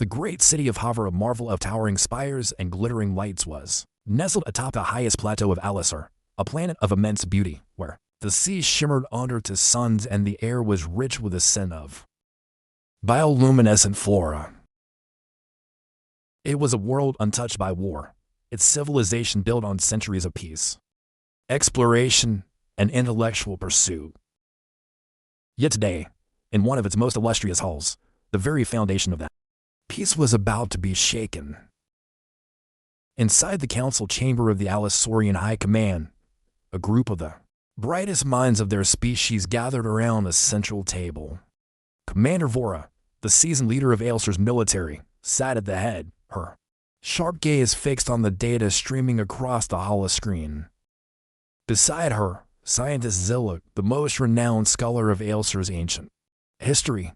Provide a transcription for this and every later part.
The great city of Vora, a marvel of towering spires and glittering lights, was nestled atop the highest plateau of Alesor, a planet of immense beauty, where the sea shimmered under its suns and the air was rich with the scent of bioluminescent flora. It was a world untouched by war, its civilization built on centuries of peace, exploration, and intellectual pursuit. Yet today, in one of its most illustrious halls, the very foundation of that peace was about to be shaken. Inside the council chamber of the Alesorian High Command, a group of the brightest minds of their species gathered around a central table. Commander Vora, the seasoned leader of Aesor's military, sat at the head, her sharp gaze fixed on the data streaming across the holoscreen. Beside her, scientist Ziluk, the most renowned scholar of Aesor's ancient history,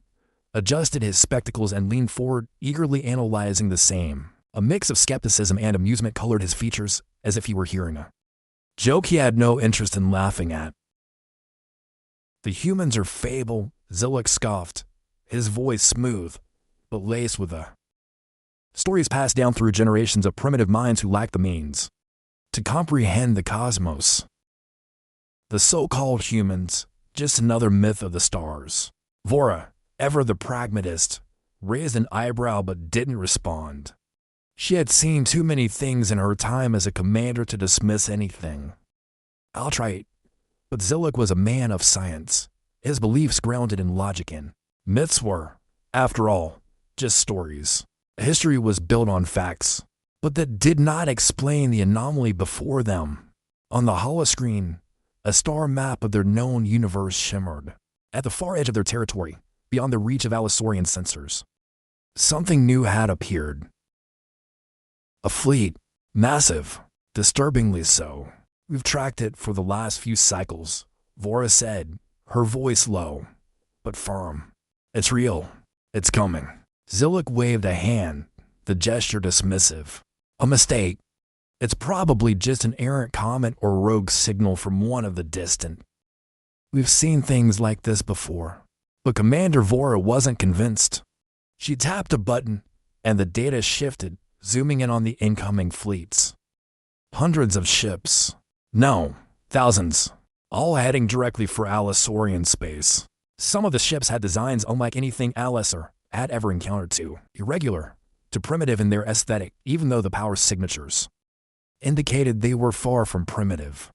adjusted his spectacles and leaned forward, eagerly analyzing the same. A mix of skepticism and amusement colored his features, as if he were hearing a joke he had no interest in laughing at. "The humans are fable," Ziluk scoffed, his voice smooth, but laced with stories passed down through generations of primitive minds who lacked the means to comprehend the cosmos. The so-called humans, just another myth of the stars. Vora, ever the pragmatist, raised an eyebrow but didn't respond. She had seen too many things in her time as a commander to dismiss anything outright, but Ziluk was a man of science, his beliefs grounded in logic, and myths were, after all, just stories. History was built on facts, but that did not explain the anomaly before them. On the holoscreen, a star map of their known universe shimmered. At the far edge of their territory, beyond the reach of Alesorian sensors, something new had appeared. A fleet, massive, disturbingly so. "We've tracked it for the last few cycles," Vora said, her voice low, but firm. "It's real. It's coming." Ziluk waved a hand, the gesture dismissive. "A mistake. It's probably just an errant comet or rogue signal from one of the distant. We've seen things like this before." But Commander Vora wasn't convinced. She tapped a button, and the data shifted, zooming in on the incoming fleets. Hundreds of ships. No, thousands. All heading directly for Alesorian space. Some of the ships had designs unlike anything Alesor had ever encountered, too irregular, too primitive in their aesthetic, even though the power signatures indicated they were far from primitive.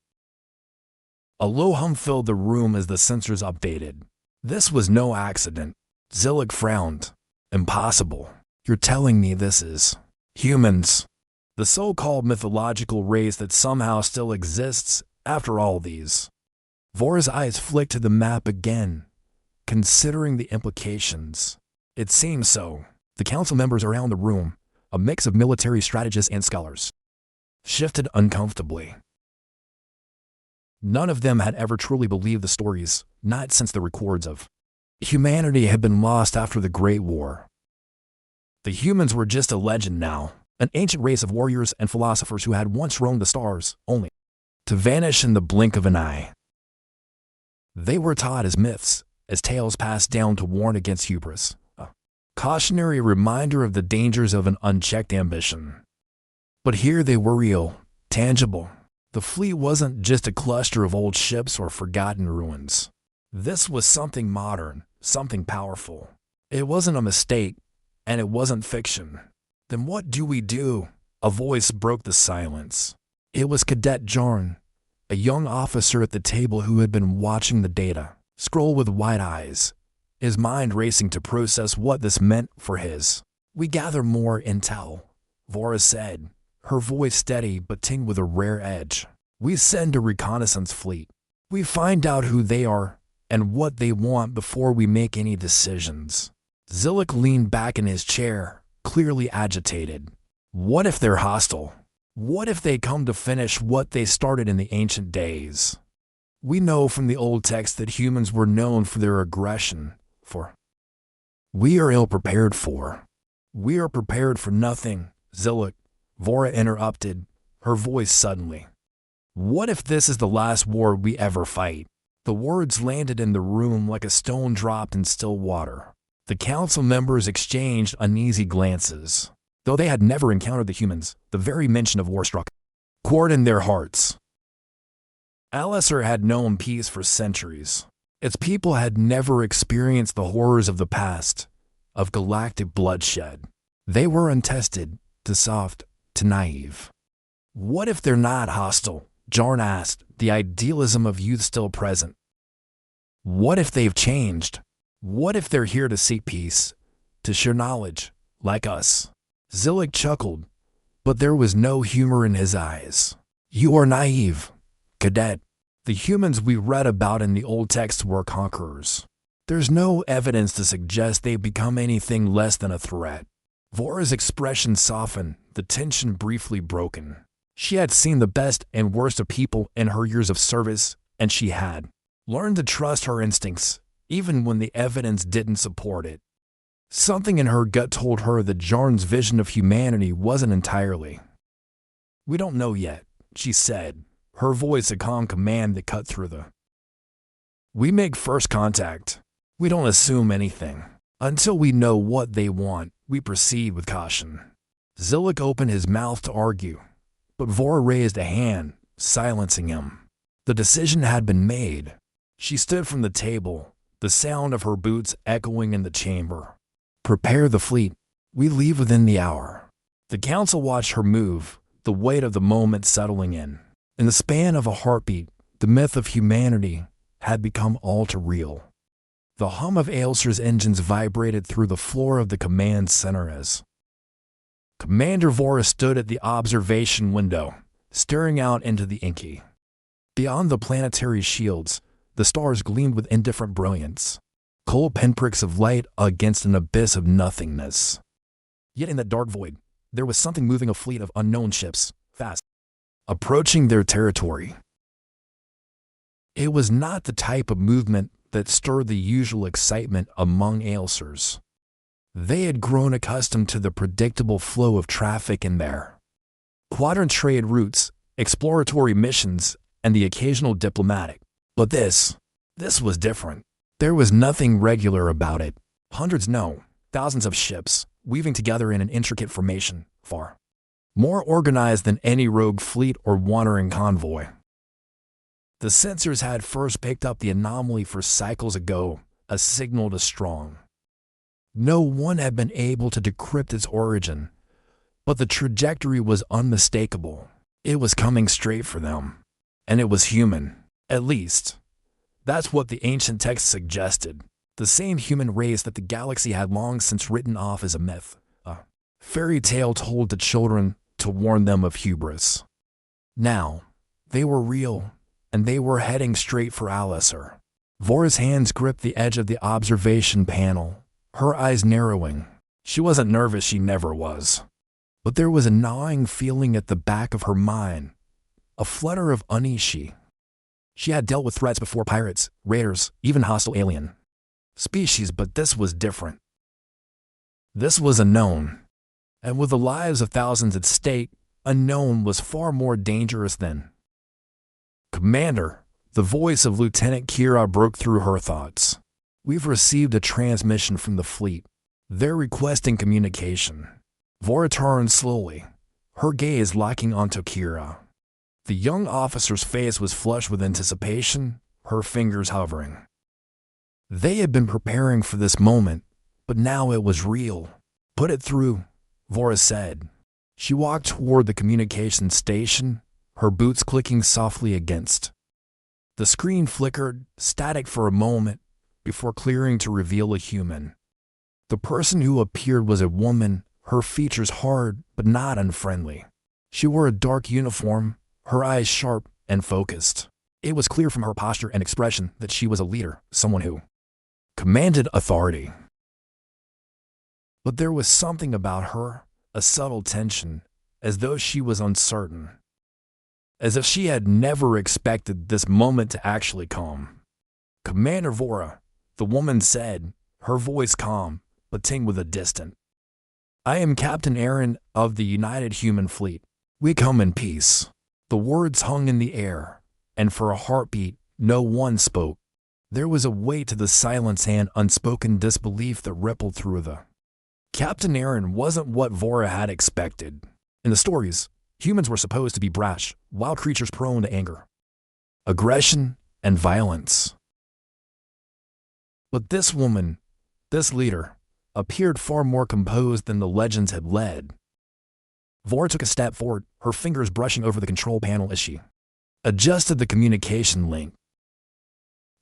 A low hum filled the room as the sensors updated. This was no accident. Ziluk frowned. "Impossible. You're telling me this is humans, the so-called mythological race that somehow still exists after all these?" Vora's eyes flicked to the map again, considering the implications. It seemed so. The council members around the room, a mix of military strategists and scholars, shifted uncomfortably. None of them had ever truly believed the stories, not since the records of humanity had been lost after the Great War. The humans were just a legend now, an ancient race of warriors and philosophers who had once roamed the stars, only to vanish in the blink of an eye. They were taught as myths, as tales passed down to warn against hubris, a cautionary reminder of the dangers of an unchecked ambition. But here they were real, tangible. The fleet wasn't just a cluster of old ships or forgotten ruins. This was something modern, something powerful. It wasn't a mistake, and it wasn't fiction. "Then what do we do?" A voice broke the silence. It was Cadet Jarn, a young officer at the table who had been watching the data scroll with wide eyes, his mind racing to process what this meant for his. "We gather more intel," Vora said, her voice steady but tinged with a rare edge. "We send a reconnaissance fleet. We find out who they are and what they want before we make any decisions." Ziluk leaned back in his chair, clearly agitated. What if they're hostile? What if they come to finish what they started in the ancient days? We know from the old text that humans were known for their aggression, we are ill-prepared for. "We are prepared for nothing," Ziluk, Vora interrupted, her voice suddenly. "What if this is the last war we ever fight?" The words landed in the room like a stone dropped in still water. The council members exchanged uneasy glances. Though they had never encountered the humans, the very mention of war struck a chord in their hearts. Alesor had known peace for centuries. Its people had never experienced the horrors of the past, of galactic bloodshed. They were untested, too soft, too naive. What if they're not hostile? Jarn asked, the idealism of youth still present. What if they've changed? What if they're here to seek peace, to share knowledge, like us? Zillick chuckled, but there was no humor in his eyes. You are naive, cadet. The humans we read about in the old texts were conquerors. There's no evidence to suggest they've become anything less than a threat. Vora's expression softened, the tension briefly broken. She had seen the best and worst of people in her years of service, and she had learned to trust her instincts, even when the evidence didn't support it. Something in her gut told her that Jarn's vision of humanity wasn't entirely. We don't know yet, she said, her voice a calm command that cut through the. We make first contact. We don't assume anything. Until we know what they want, we proceed with caution. Zillick opened his mouth to argue, but Vora raised a hand, silencing him. The decision had been made. She stood from the table, the sound of her boots echoing in the chamber. Prepare the fleet. We leave within the hour. The council watched her move, the weight of the moment settling in. In the span of a heartbeat, the myth of humanity had become all too real. The hum of Alesor's engines vibrated through the floor of the command center as Commander Vora stood at the observation window, staring out into the inky. Beyond the planetary shields, the stars gleamed with indifferent brilliance, cold pinpricks of light against an abyss of nothingness. Yet in that dark void, there was something moving, a fleet of unknown ships, fast, approaching their territory. It was not the type of movement that stirred the usual excitement among Alesors. They had grown accustomed to the predictable flow of traffic in there. Quadrant trade routes, exploratory missions, and the occasional diplomatic. But this was different. There was nothing regular about it. Hundreds, no, thousands of ships, weaving together in an intricate formation, far more organized than any rogue fleet or wandering convoy. The sensors had first picked up the anomaly for cycles ago, a signal to strong. No one had been able to decrypt its origin, but the trajectory was unmistakable. It was coming straight for them, and it was human, at least. That's what the ancient texts suggested, the same human race that the galaxy had long since written off as a myth, a fairy tale told to children to warn them of hubris. Now, they were real, and they were heading straight for Alesor. Vora's hands gripped the edge of the observation panel, her eyes narrowing. She wasn't nervous, she never was. But there was a gnawing feeling at the back of her mind, a flutter of unease. She had dealt with threats before, pirates, raiders, even hostile alien species, but this was different. This was unknown, and with the lives of thousands at stake, unknown was far more dangerous than. Commander, the voice of Lieutenant Kira broke through her thoughts. We've received a transmission from the fleet. They're requesting communication. Vora turned slowly, her gaze locking onto Kira. The young officer's face was flushed with anticipation, her fingers hovering. They had been preparing for this moment, but now it was real. Put it through, Vora said. She walked toward the communication station, her boots clicking softly against. The screen flickered, static for a moment, before clearing to reveal a human. The person who appeared was a woman, her features hard but not unfriendly. She wore a dark uniform, her eyes sharp and focused. It was clear from her posture and expression that she was a leader, someone who commanded authority. But there was something about her, a subtle tension, as though she was uncertain. As if she had never expected this moment to actually come. Commander Vora, the woman said, her voice calm, but tinged with a distant. I am Captain Aerin of the United Human Fleet. We come in peace. The words hung in the air, and for a heartbeat, no one spoke. There was a weight to the silence and unspoken disbelief that rippled through the. Captain Aerin wasn't what Vora had expected. In the stories, humans were supposed to be brash, wild creatures prone to anger, aggression, and violence. But this woman, this leader, appeared far more composed than the legends had led. Vora took a step forward, her fingers brushing over the control panel as she adjusted the communication link.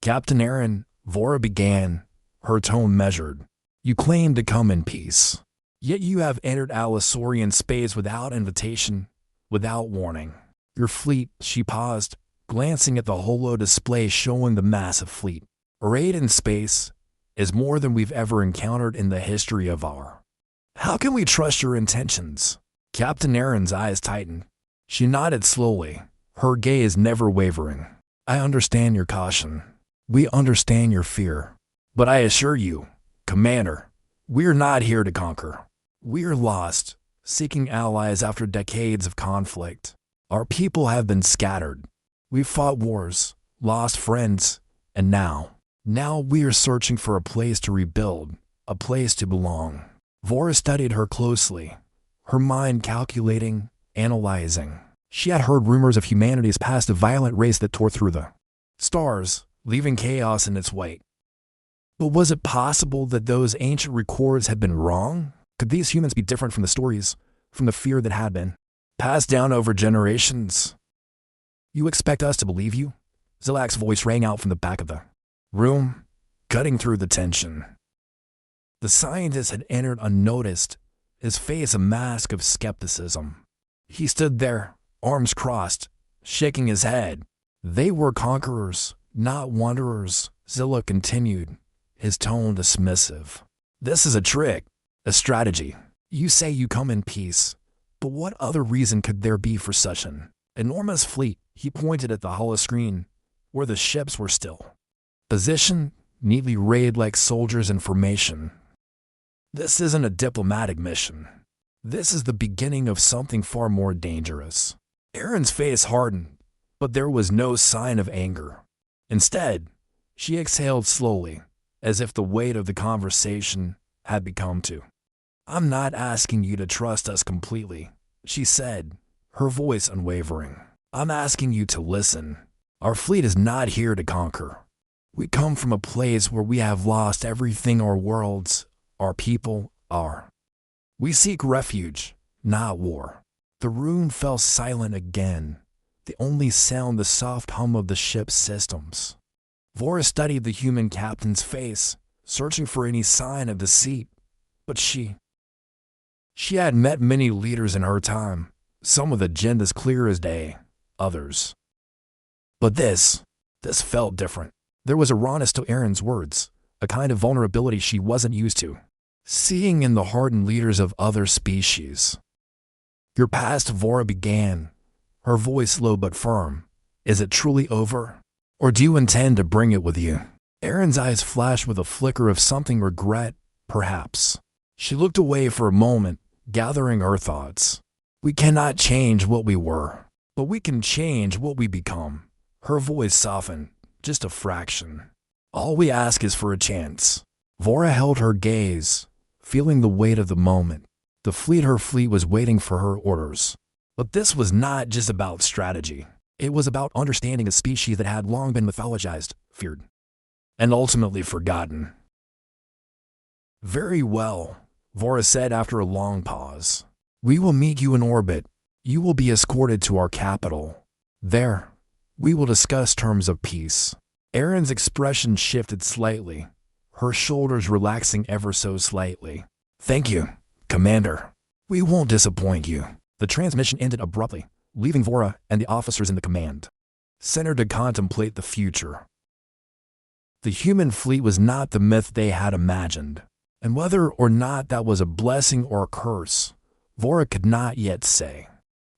Captain Aerin, Vora began, her tone measured. You claim to come in peace, yet you have entered Alesorian space without invitation, without warning. Your fleet, she paused, glancing at the holo display showing the massive fleet, arrayed in space, is more than we've ever encountered in the history of our. How can we trust your intentions? Captain Aerin's eyes tightened. She nodded slowly, her gaze never wavering. I understand your caution. We understand your fear. But I assure you, Commander, we're not here to conquer. We're lost, seeking allies after decades of conflict. Our people have been scattered. We've fought wars, lost friends, and now we are searching for a place to rebuild, a place to belong. Vora studied her closely, her mind calculating, analyzing. She had heard rumors of humanity's past, a violent race that tore through the stars, leaving chaos in its wake. But was it possible that those ancient records had been wrong? Could these humans be different from the stories, from the fear that had been passed down over generations? You expect us to believe you? Zilak's voice rang out from the back of the room, cutting through the tension. The scientist had entered unnoticed, his face a mask of skepticism. He stood there, arms crossed, shaking his head. They were conquerors, not wanderers, Zilak continued, his tone dismissive. This is a trick, a strategy. You say you come in peace, but what other reason could there be for such an enormous fleet? He pointed at the holoscreen, where the ships were still positioned, neatly rayed like soldiers in formation. This isn't a diplomatic mission. This is the beginning of something far more dangerous. Aerin's face hardened, but there was no sign of anger. Instead, she exhaled slowly, as if the weight of the conversation had become too. I'm not asking you to trust us completely, she said, her voice unwavering. I'm asking you to listen. Our fleet is not here to conquer. We come from a place where we have lost everything our worlds, our people, are. We seek refuge, not war. The room fell silent again, the only sound the soft hum of the ship's systems. Vora studied the human captain's face, searching for any sign of deceit, but she had met many leaders in her time, some with agendas clear as day, others. But this felt different. There was a rawness to Aerin's words, a kind of vulnerability she wasn't used to, seeing in the hardened leaders of other species. Your past, Vora began, her voice low but firm. Is it truly over? Or do you intend to bring it with you? Aerin's eyes flashed with a flicker of something regret, perhaps. She looked away for a moment, gathering her thoughts. We cannot change what we were, but we can change what we become. Her voice softened, just a fraction. All we ask is for a chance. Vora held her gaze, feeling the weight of the moment. Her fleet was waiting for her orders. But this was not just about strategy. It was about understanding a species that had long been mythologized, feared, and ultimately forgotten. Very well, Vora said after a long pause. We will meet you in orbit. You will be escorted to our capital. There, we will discuss terms of peace. Aerin's expression shifted slightly, her shoulders relaxing ever so slightly. Thank you, Commander. We won't disappoint you. The transmission ended abruptly, leaving Vora and the officers in the command center to contemplate the future. The human fleet was not the myth they had imagined, and whether or not that was a blessing or a curse, Vora could not yet say.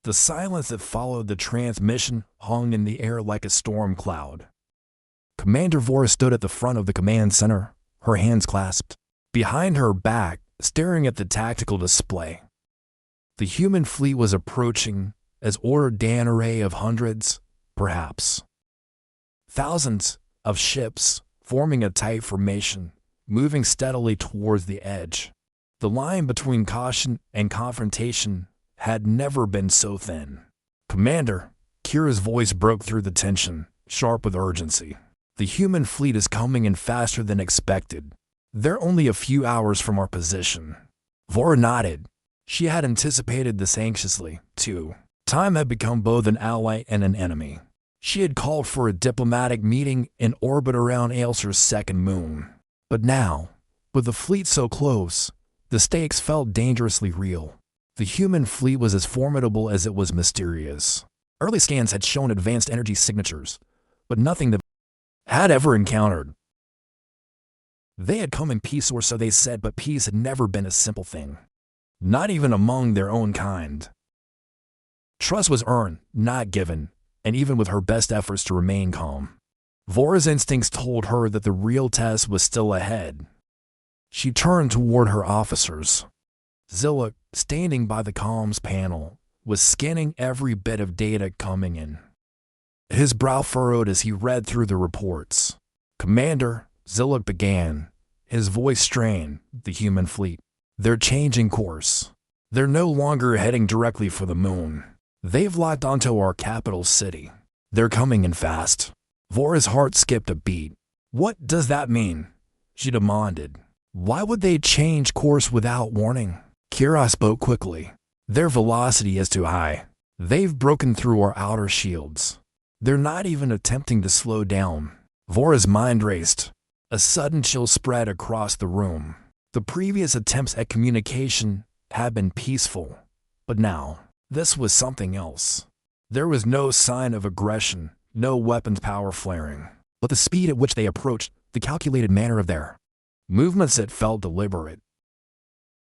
The silence that followed the transmission hung in the air like a storm cloud. Commander Vora stood at the front of the command center, her hands clasped behind her back, staring at the tactical display. The human fleet was approaching, as ordered, an array of hundreds, perhaps thousands, of ships, forming a tight formation, moving steadily towards the edge. The line between caution and confrontation had never been so thin. "Commander," Kira's voice broke through the tension, sharp with urgency. "The human fleet is coming in faster than expected. They're only a few hours from our position." Vora nodded. She had anticipated this anxiously, too. Time had become both an ally and an enemy. She had called for a diplomatic meeting in orbit around Aelsor's second moon. But now, with the fleet so close, the stakes felt dangerously real. The human fleet was as formidable as it was mysterious. Early scans had shown advanced energy signatures, but nothing that had ever encountered. They had come in peace, or so they said, but peace had never been a simple thing. Not even among their own kind. Trust was earned, not given, and even with her best efforts to remain calm, Vora's instincts told her that the real test was still ahead. She turned toward her officers. Zillock, standing by the comms panel, was scanning every bit of data coming in. His brow furrowed as he read through the reports. "Commander," Zillock began, his voice strained, "the human fleet. They're changing course. They're no longer heading directly for the moon. They've locked onto our capital city. They're coming in fast." Vora's heart skipped a beat. "What does that mean?" she demanded. "Why would they change course without warning?" Kira spoke quickly. "Their velocity is too high. They've broken through our outer shields. They're not even attempting to slow down." Vora's mind raced. A sudden chill spread across the room. The previous attempts at communication had been peaceful, but now, this was something else. There was no sign of aggression, no weapons power flaring. But the speed at which they approached, the calculated manner of their movements, it felt deliberate.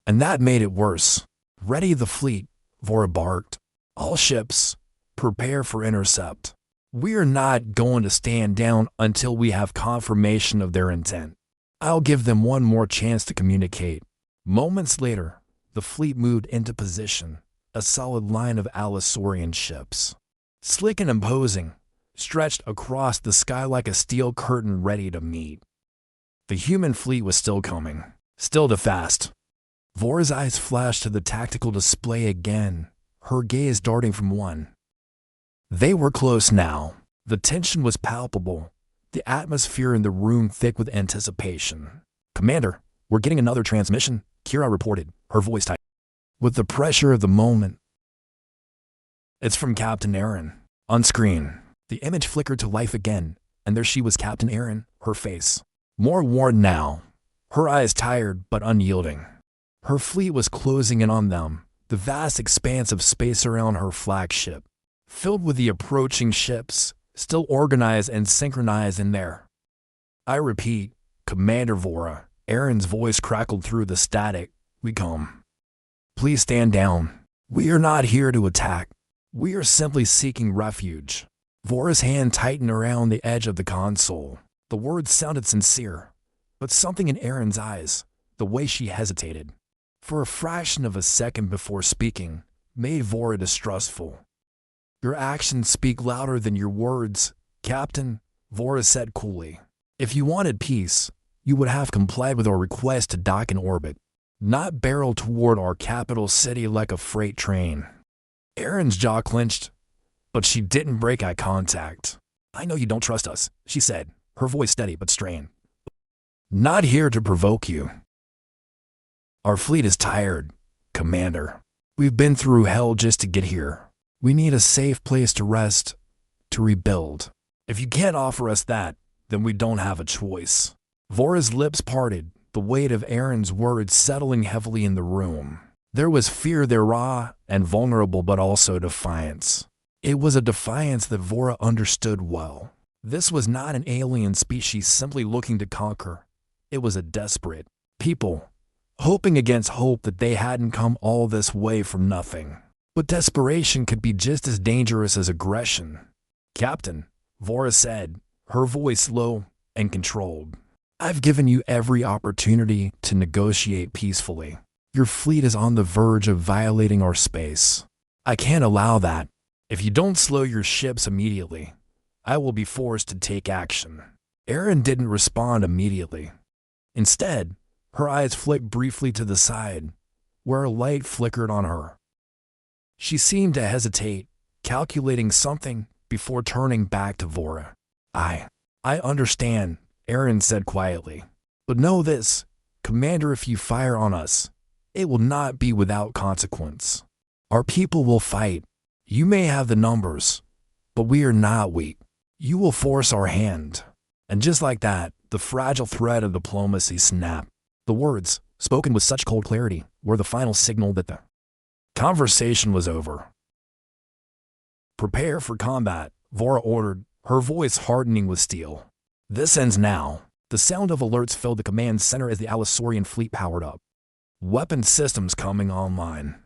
And that made it worse. "Ready the fleet," Vora barked. "All ships, prepare for intercept. We're not going to stand down until we have confirmation of their intent. I'll give them one more chance to communicate." Moments later, the fleet moved into position, a solid line of Alesorian ships. Slick and imposing, stretched across the sky like a steel curtain ready to meet. The human fleet was still coming, still too fast. Vora's eyes flashed to the tactical display again, her gaze darting from one. They were close now. The tension was palpable, the atmosphere in the room thick with anticipation. "Commander, we're getting another transmission," Kira reported, her voice tight with the pressure of the moment. "It's from Captain Aerin." On screen, the image flickered to life again, and there she was, Captain Aerin, her face more worn now, her eyes tired but unyielding. Her fleet was closing in on them, the vast expanse of space around her flagship, filled with the approaching ships, still organized and synchronized in there. "I repeat, Commander Vora," Aerin's voice crackled through the static, "we come. Please stand down. We are not here to attack. We are simply seeking refuge." Vora's hand tightened around the edge of the console. The words sounded sincere, but something in Aerin's eyes, the way she hesitated, for a fraction of a second before speaking, made Vora distrustful. "Your actions speak louder than your words, Captain," Vora said coolly. "If you wanted peace, you would have complied with our request to dock in orbit, not barrel toward our capital city like a freight train." Aerin's jaw clenched, but she didn't break eye contact. "I know you don't trust us," she said, her voice steady but strained. "Not here to provoke you. Our fleet is tired, Commander. We've been through hell just to get here. We need a safe place to rest, to rebuild. If you can't offer us that, then we don't have a choice." Vora's lips parted, the weight of Aerin's words settling heavily in the room. There was fear there, raw and vulnerable, but also defiance. It was a defiance that Vora understood well. This was not an alien species simply looking to conquer. It was a desperate people, hoping against hope that they hadn't come all this way from nothing. But desperation could be just as dangerous as aggression. "Captain," Vora said, her voice low and controlled, "I've given you every opportunity to negotiate peacefully. Your fleet is on the verge of violating our space. I can't allow that. If you don't slow your ships immediately, I will be forced to take action." Aerin didn't respond immediately. Instead, her eyes flicked briefly to the side, where a light flickered on her. She seemed to hesitate, calculating something before turning back to Vora. I understand, Aerin said quietly. But know this, Commander, if you fire on us, it will not be without consequence. Our people will fight. You may have the numbers, but we are not weak. You will force our hand. And just like that, the fragile thread of diplomacy snapped. The words, spoken with such cold clarity, were the final signal that the conversation was over. Prepare for combat, Vora ordered, her voice hardening with steel. This ends now. The sound of alerts filled the command center as the Alesorian fleet powered up. Weapon systems coming online.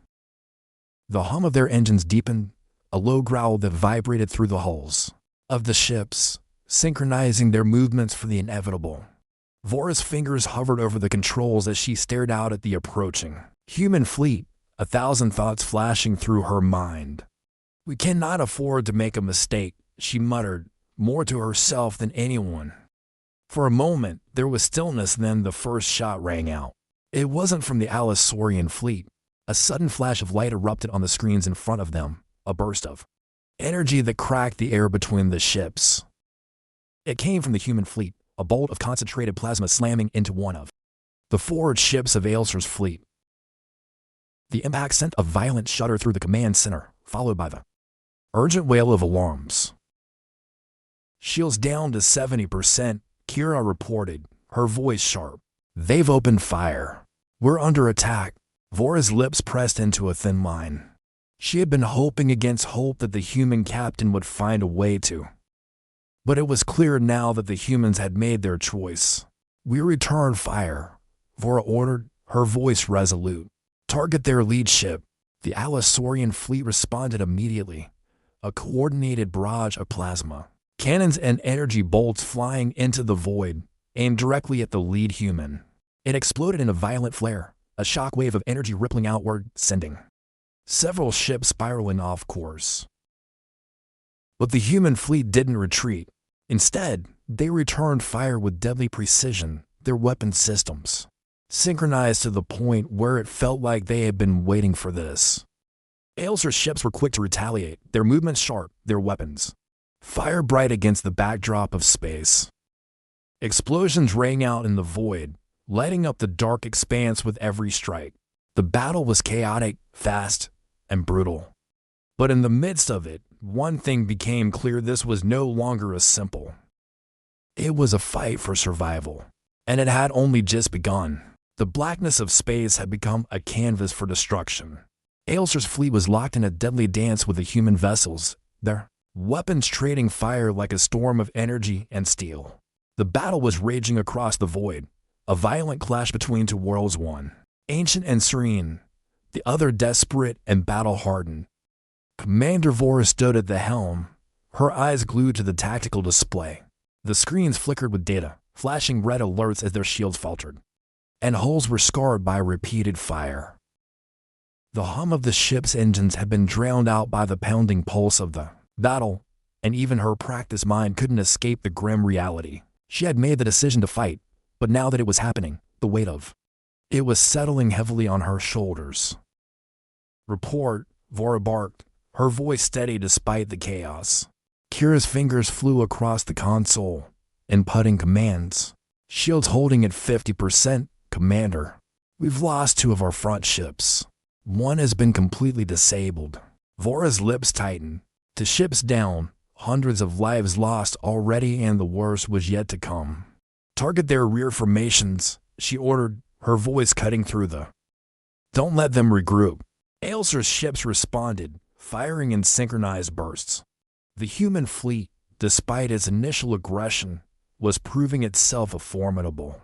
The hum of their engines deepened, a low growl that vibrated through the hulls of the ships, synchronizing their movements for the inevitable. Vora's fingers hovered over the controls as she stared out at the approaching human fleet, 1,000 thoughts flashing through her mind. We cannot afford to make a mistake, she muttered, more to herself than anyone. For a moment, there was stillness, then the first shot rang out. It wasn't from the Alesorian fleet. A sudden flash of light erupted on the screens in front of them, a burst of energy that cracked the air between the ships. It came from the human fleet, a bolt of concentrated plasma slamming into one of the forward ships of Aesor's fleet. The impact sent a violent shudder through the command center, followed by the urgent wail of alarms. Shields down to 70%, Kira reported, her voice sharp. They've opened fire. We're under attack. Vora's lips pressed into a thin line. She had been hoping against hope that the human captain would find a way to. But it was clear now that the humans had made their choice. We return fire, Vora ordered, her voice resolute. Target their lead ship. The Alesorian fleet responded immediately. A coordinated barrage of plasma, cannons and energy bolts flying into the void, aimed directly at the lead human. It exploded in a violent flare, a shockwave of energy rippling outward, sending several ships spiraling off course. But the human fleet didn't retreat. Instead, they returned fire with deadly precision, their weapon systems synchronized to the point where it felt like they had been waiting for this. Aesor's ships were quick to retaliate, their movements sharp, their weapons fire bright against the backdrop of space. Explosions rang out in the void, lighting up the dark expanse with every strike. The battle was chaotic, fast, and brutal. But in the midst of it, one thing became clear: this was no longer a simple. It was a fight for survival. And it had only just begun. The blackness of space had become a canvas for destruction. Aesor's fleet was locked in a deadly dance with the human vessels, their weapons trading fire like a storm of energy and steel. The battle was raging across the void, a violent clash between two worlds, one ancient and serene, the other desperate and battle-hardened. Commander Vora stood at the helm, her eyes glued to the tactical display. The screens flickered with data, flashing red alerts as their shields faltered, and hulls were scarred by repeated fire. The hum of the ship's engines had been drowned out by the pounding pulse of the battle, and even her practiced mind couldn't escape the grim reality. She had made the decision to fight, but now that it was happening, the weight of it was settling heavily on her shoulders. Report, Vora barked, her voice steady despite the chaos. Kira's fingers flew across the console, inputting commands. Shields holding at 50%, Commander. We've lost 2 of our front ships. One has been completely disabled. Vora's lips tightened. The ships down, hundreds of lives lost already, and the worst was yet to come. Target their rear formations, she ordered, her voice cutting through the. Don't let them regroup. Aesor's ships responded, firing in synchronized bursts. The human fleet, despite its initial aggression, was proving itself formidable.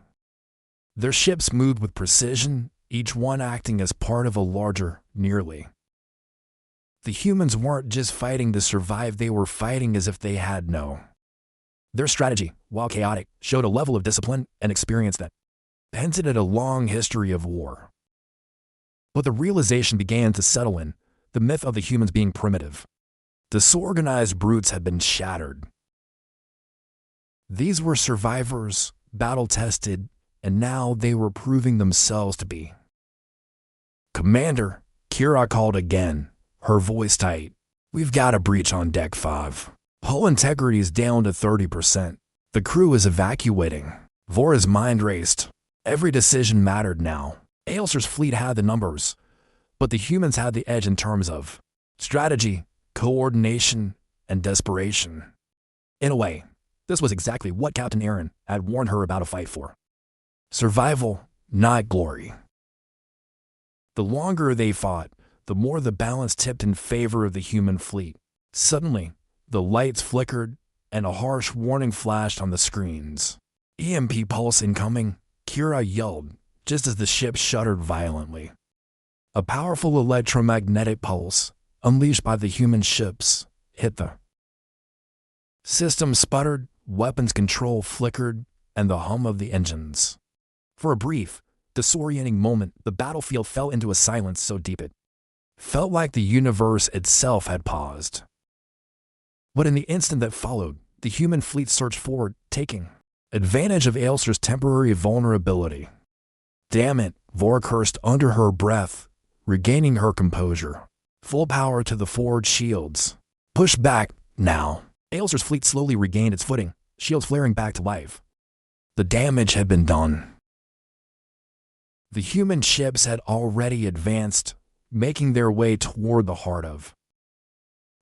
Their ships moved with precision, each one acting as part of a larger, nearly. The humans weren't just fighting to survive, they were fighting as if they had no. Their strategy, while chaotic, showed a level of discipline and experience that hinted at a long history of war. But the realization began to settle in, the myth of the humans being primitive, disorganized brutes had been shattered. These were survivors, battle-tested, and now they were proving themselves to be. "Commander," Kira called again, her voice tight. "We've got a breach on Deck 5. Hull integrity is down to 30%. The crew is evacuating." Vora's mind raced. Every decision mattered now. Aelsor's fleet had the numbers, but the humans had the edge in terms of strategy, coordination, and desperation. In a way, this was exactly what Captain Aerin had warned her about a fight for. Survival, not glory. The longer they fought, the more the balance tipped in favor of the human fleet. Suddenly, the lights flickered, and a harsh warning flashed on the screens. "EMP pulse incoming," Kira yelled, just as the ship shuddered violently. A powerful electromagnetic pulse, unleashed by the human ships, hit the system sputtered, weapons control flickered, and the hum of the engines. For a brief, disorienting moment, the battlefield fell into a silence so deep it felt like the universe itself had paused. But in the instant that followed, the human fleet surged forward, taking advantage of Aelsor's temporary vulnerability. "Damn it," Vora cursed under her breath, regaining her composure. "Full power to the forward shields. Push back, now." Aelsor's fleet slowly regained its footing, shields flaring back to life. The damage had been done. The human ships had already advanced, making their way toward the heart of.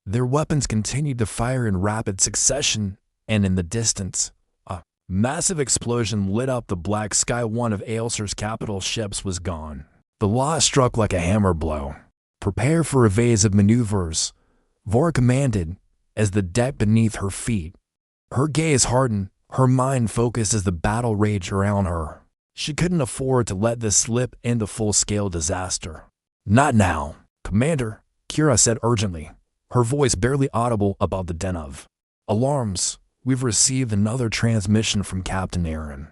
Their weapons continued to fire in rapid succession, and in the distance, a massive explosion lit up the black sky. One of Aelsor's capital ships was gone. The loss struck like a hammer blow. "Prepare for evasive maneuvers," Vora commanded, as the deck beneath her feet. Her gaze hardened, her mind focused as the battle raged around her. She couldn't afford to let this slip into full-scale disaster. "Not now, Commander," Kira said urgently, her voice barely audible above the din of alarms. "We've received another transmission from Captain Aerin."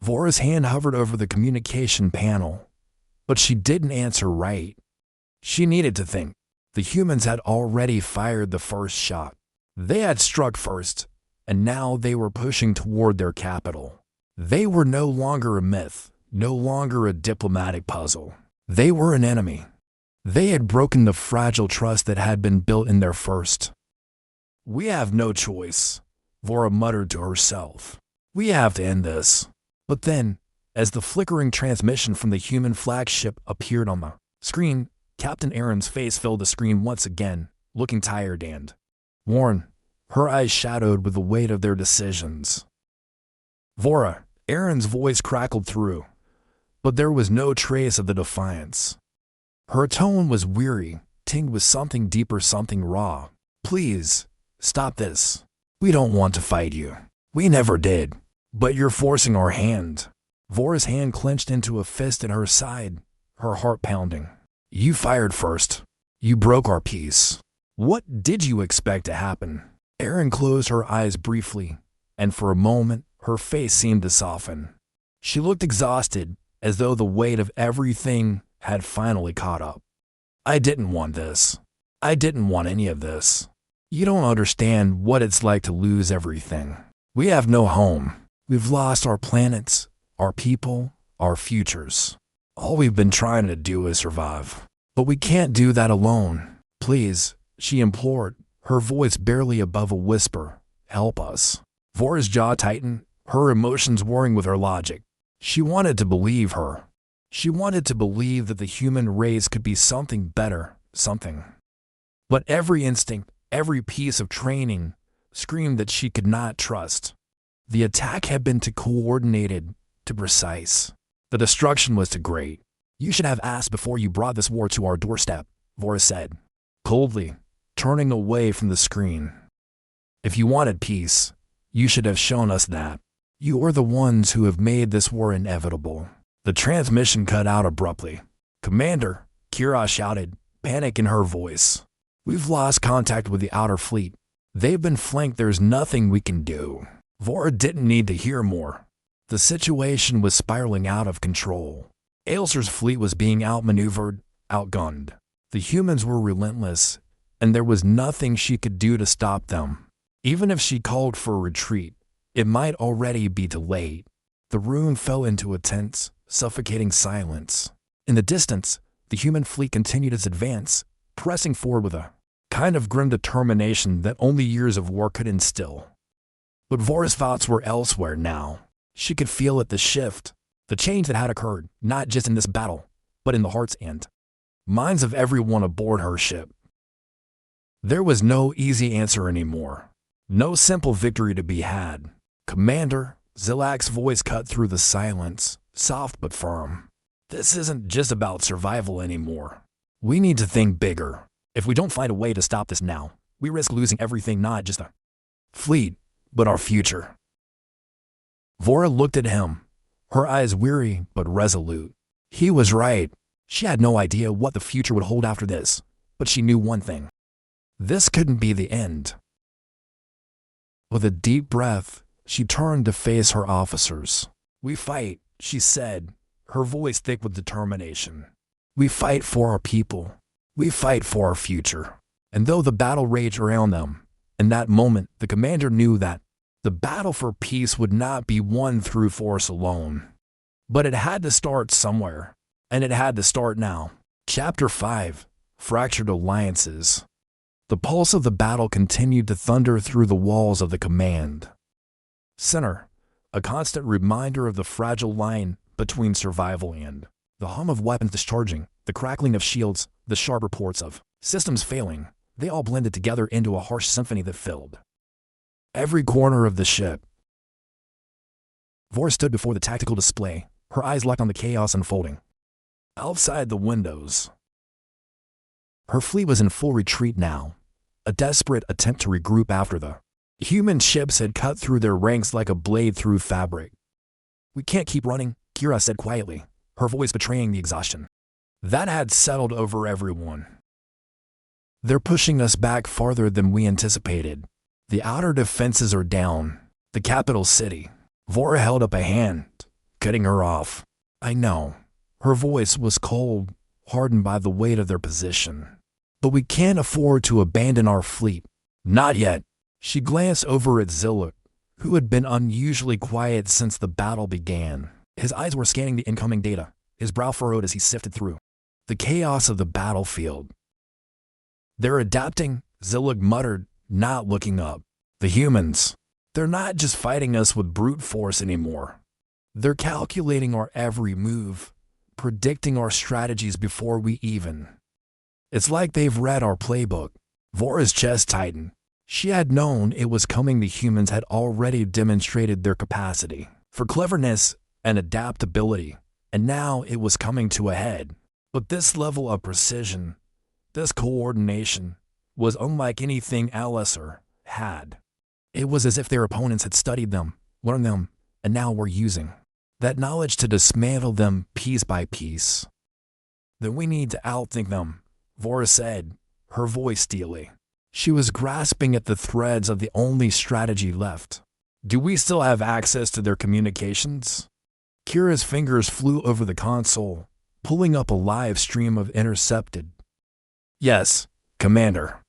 Vora's hand hovered over the communication panel, but she didn't answer right. She needed to think. The humans had already fired the first shot. They had struck first, and now they were pushing toward their capital. They were no longer a myth, no longer a diplomatic puzzle. They were an enemy. They had broken the fragile trust that had been built in their first. "We have no choice," Vora muttered to herself. "We have to end this." But then, as the flickering transmission from the human flagship appeared on the screen, Captain Aerin's face filled the screen once again, looking tired and worn, her eyes shadowed with the weight of their decisions. "Vora," Aerin's voice crackled through, but there was no trace of the defiance. Her tone was weary, tinged with something deeper, something raw. "Please, stop this. We don't want to fight you. We never did. But you're forcing our hand." Vora's hand clenched into a fist at her side, her heart pounding. "You fired first. You broke our peace. What did you expect to happen?" Aerin closed her eyes briefly, and for a moment, her face seemed to soften. She looked exhausted, as though the weight of everything had finally caught up. "I didn't want this. I didn't want any of this. You don't understand what it's like to lose everything. We have no home. We've lost our planets, our people, our futures. All we've been trying to do is survive. But we can't do that alone. Please," she implored, her voice barely above a whisper, "help us." Vora's jaw tightened, her emotions warring with her logic. She wanted to believe her. She wanted to believe that the human race could be something better, something. But every instinct, every piece of training, screamed that she could not trust. The attack had been too coordinated, too precise. The destruction was too great. "You should have asked before you brought this war to our doorstep," Vora said, coldly, turning away from the screen. "If you wanted peace, you should have shown us that. You are the ones who have made this war inevitable." The transmission cut out abruptly. "Commander," Kira shouted, panic in her voice. "We've lost contact with the outer fleet. They've been flanked. There's nothing we can do." Vora didn't need to hear more. The situation was spiraling out of control. Aelsor's fleet was being outmaneuvered, outgunned. The humans were relentless, and there was nothing she could do to stop them. Even if she called for a retreat, it might already be too late. The room fell into a tense, suffocating silence. In the distance, the human fleet continued its advance, pressing forward with a kind of grim determination that only years of war could instill. But Vora's thoughts were elsewhere now. She could feel it, the shift, the change that had occurred, not just in this battle, but in the hearts and minds of everyone aboard her ship. There was no easy answer anymore. No simple victory to be had. Commander, Zilak's voice cut through the silence, soft but firm. This isn't just about survival anymore. We need to think bigger. If we don't find a way to stop this now, we risk losing everything, not just the fleet, but our future. Vora looked at him, her eyes weary but resolute. He was right. She had no idea what the future would hold after this, but she knew one thing. This couldn't be the end. With a deep breath, she turned to face her officers. We fight, she said, her voice thick with determination. We fight for our people. We fight for our future. And though the battle raged around them, in that moment, the commander knew that the battle for peace would not be won through force alone. But it had to start somewhere, and it had to start now. Chapter 5, Fractured Alliances. The pulse of the battle continued to thunder through the walls of the command center, a constant reminder of the fragile line between survival and the hum of weapons discharging, the crackling of shields, the sharp reports of systems failing. They all blended together into a harsh symphony that filled every corner of the ship. Vora stood before the tactical display, her eyes locked on the chaos unfolding outside the windows. Her fleet was in full retreat now, a desperate attempt to regroup after the human ships had cut through their ranks like a blade through fabric. We can't keep running, Kira said quietly, her voice betraying the exhaustion that had settled over everyone. They're pushing us back farther than we anticipated. The outer defenses are down. The capital city. Vora held up a hand, cutting her off. I know. Her voice was cold, hardened by the weight of their position. But we can't afford to abandon our fleet. Not yet. She glanced over at Zilak, who had been unusually quiet since the battle began. His eyes were scanning the incoming data, his brow furrowed as he sifted through the chaos of the battlefield. They're adapting, Zilak muttered, not looking up. The humans. They're not just fighting us with brute force anymore. They're calculating our every move, predicting our strategies before we even. It's like they've read our playbook. Vora's chest tightened. She had known it was coming. The humans had already demonstrated their capacity for cleverness and adaptability, and now it was coming to a head. But this level of precision, this coordination, was unlike anything Alesor had. It was as if their opponents had studied them, learned them, and now were using that knowledge to dismantle them piece by piece. Then we need to outthink them, Vora said, her voice steely. She was grasping at the threads of the only strategy left. Do we still have access to their communications? Kira's fingers flew over the console, pulling up a live stream of intercepted. Yes, Commander.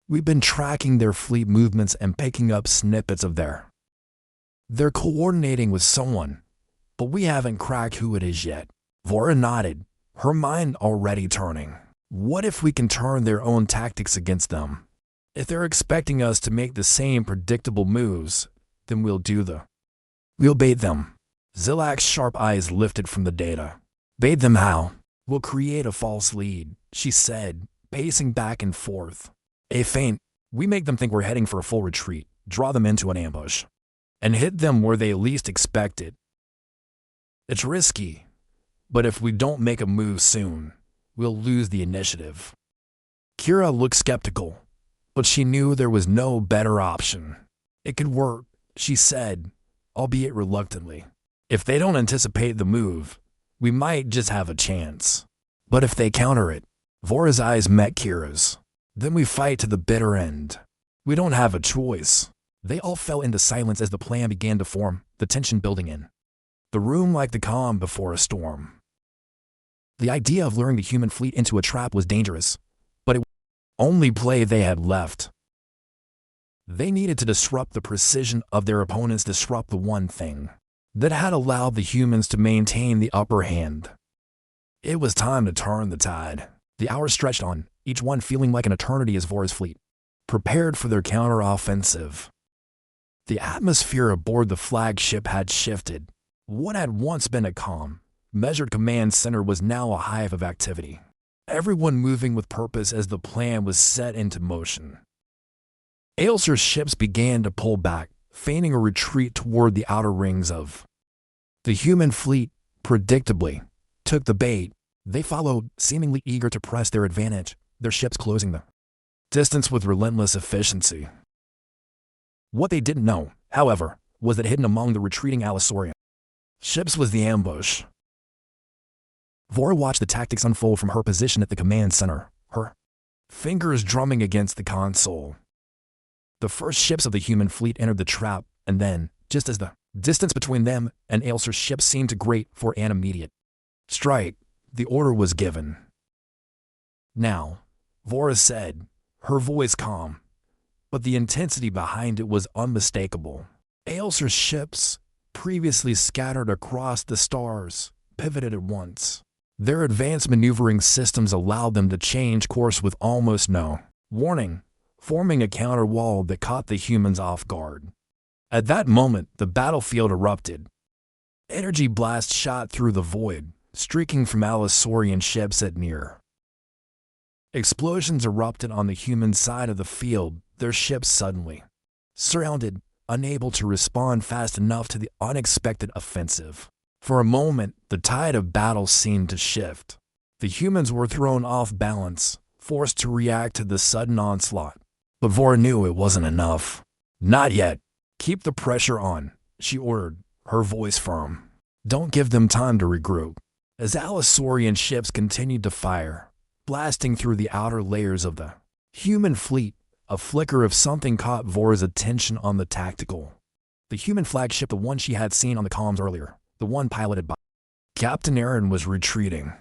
We've been tracking their fleet movements and picking up snippets of they're coordinating with someone, but we haven't cracked who it is yet. Vora nodded, her mind already turning. What if we can turn their own tactics against them? If they're expecting us to make the same predictable moves, then we'll bait them. Zilak's sharp eyes lifted from the data. Bait them how? We'll create a false lead, she said, pacing back and forth. A feint. We make them think we're heading for a full retreat, draw them into an ambush, and hit them where they least expect it. It's risky, but if we don't make a move soon, we'll lose the initiative. Kira looked skeptical, but she knew there was no better option. It could work, she said, albeit reluctantly. If they don't anticipate the move, we might just have a chance. But if they counter it, Vora's eyes met Kira's. Then we fight to the bitter end. We don't have a choice. They all fell into silence as the plan began to form, the tension building in the room like the calm before a storm. The idea of luring the human fleet into a trap was dangerous, but it was the only play they had left. They needed to disrupt the precision of their opponents, disrupt the one thing that had allowed the humans to maintain the upper hand. It was time to turn the tide. The hours stretched on, each one feeling like an eternity as Vora's fleet prepared for their counter-offensive. The atmosphere aboard the flagship had shifted. What had once been a calm, measured command center was now a hive of activity. Everyone moving with purpose as the plan was set into motion. Aesor's ships began to pull back, feigning a retreat toward the outer rings of the human fleet. Predictably, took the bait. They followed, seemingly eager to press their advantage, their ships closing the distance with relentless efficiency. What they didn't know, however, was that hidden among the retreating Alesorian ships was the ambush. Vora watched the tactics unfold from her position at the command center, her fingers drumming against the console. The first ships of the human fleet entered the trap, and then, just as the distance between them and Aesor's ships seemed to grate for an immediate strike, the order was given. Now, Vora said, her voice calm, but the intensity behind it was unmistakable. Aesor's ships, previously scattered across the stars, pivoted at once. Their advanced maneuvering systems allowed them to change course with almost no warning, forming a counter wall that caught the humans off guard. At that moment, the battlefield erupted. Energy blasts shot through the void, streaking from Alesorian ships at near. Explosions erupted on the human side of the field, their ships suddenly surrounded, unable to respond fast enough to the unexpected offensive. For a moment, the tide of battle seemed to shift. The humans were thrown off balance, forced to react to the sudden onslaught. But Vora knew it wasn't enough. Not yet. Keep the pressure on, she ordered, her voice firm. Don't give them time to regroup. As Alesorian ships continued to fire, blasting through the outer layers of the human fleet, a flicker of something caught Vora's attention on the tactical. The human flagship, the one she had seen on the comms earlier, the one piloted by Captain Aerin, was retreating.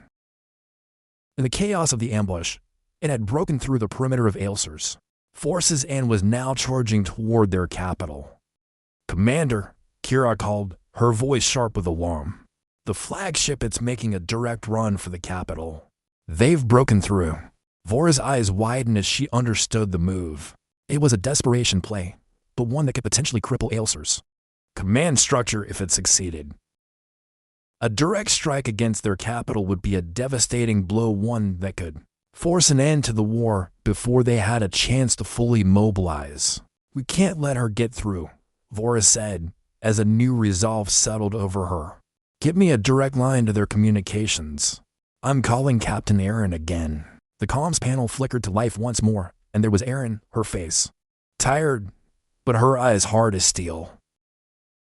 In the chaos of the ambush, it had broken through the perimeter of Aesor's forces and was now charging toward their capital. "Commander," Kira called, her voice sharp with alarm. "The flagship, it's making a direct run for the capital. They've broken through." Vora's eyes widened as she understood the move. It was a desperation play, but one that could potentially cripple Aesor's command structure if it succeeded. A direct strike against their capital would be a devastating blow, one that could force an end to the war before they had a chance to fully mobilize. "We can't let her get through," Vora said, as a new resolve settled over her. "Give me a direct line to their communications. I'm calling Captain Aerin again." The comms panel flickered to life once more, and there was Aerin, her face tired, but her eyes hard as steel.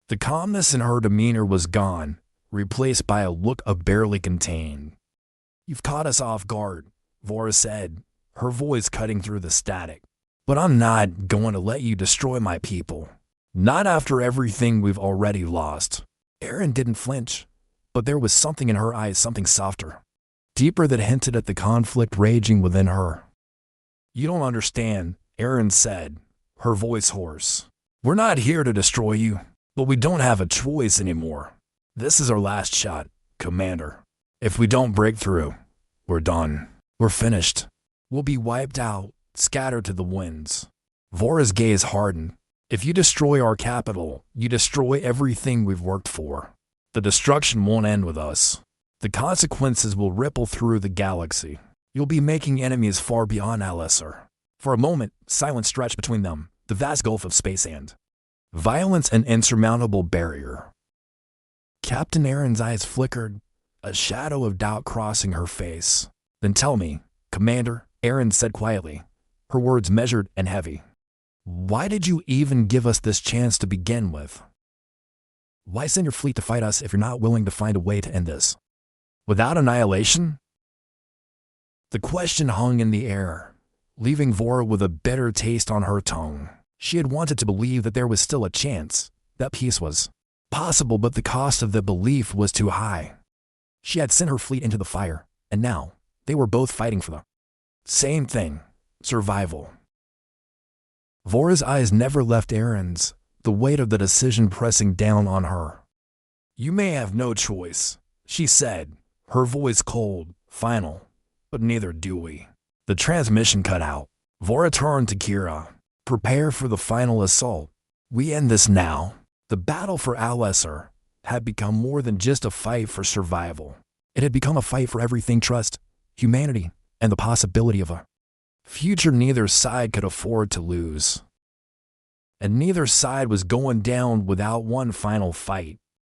The calmness in her demeanor was gone, replaced by a look of barely contained. "You've caught us off guard," Vora said, her voice cutting through the static. "But I'm not going to let you destroy my people. Not after everything we've already lost." Aerin didn't flinch, but there was something in her eyes, something softer, deeper, that hinted at the conflict raging within her. "You don't understand," Aerin said, her voice hoarse. "We're not here to destroy you, but we don't have a choice anymore. This is our last shot, Commander. If we don't break through, we're done. We're finished. We'll be wiped out, scattered to the winds." Vora's gaze hardened. "If you destroy our capital, you destroy everything we've worked for. The destruction won't end with us. The consequences will ripple through the galaxy. You'll be making enemies far beyond Alesor." For a moment, silence stretched between them, the vast gulf of space and violence, an insurmountable barrier. Captain Aerin's eyes flickered, a shadow of doubt crossing her face. "Then tell me, Commander," Aerin said quietly, her words measured and heavy. "Why did you even give us this chance to begin with? Why send your fleet to fight us if you're not willing to find a way to end this without annihilation?" The question hung in the air, leaving Vora with a bitter taste on her tongue. She had wanted to believe that there was still a chance, that peace was possible, but the cost of the belief was too high. She had sent her fleet into the fire, and now they were both fighting for the same thing: survival. Vora's eyes never left Aerin's, the weight of the decision pressing down on her. "You may have no choice," she said, her voice cold, final, "but neither do we." The transmission cut out. Vora turned to Kira. "Prepare for the final assault. We end this now." The battle for Alesor had become more than just a fight for survival. It had become a fight for everything: trust, humanity, and the possibility of a future neither side could afford to lose. And neither side was going down without one final fight.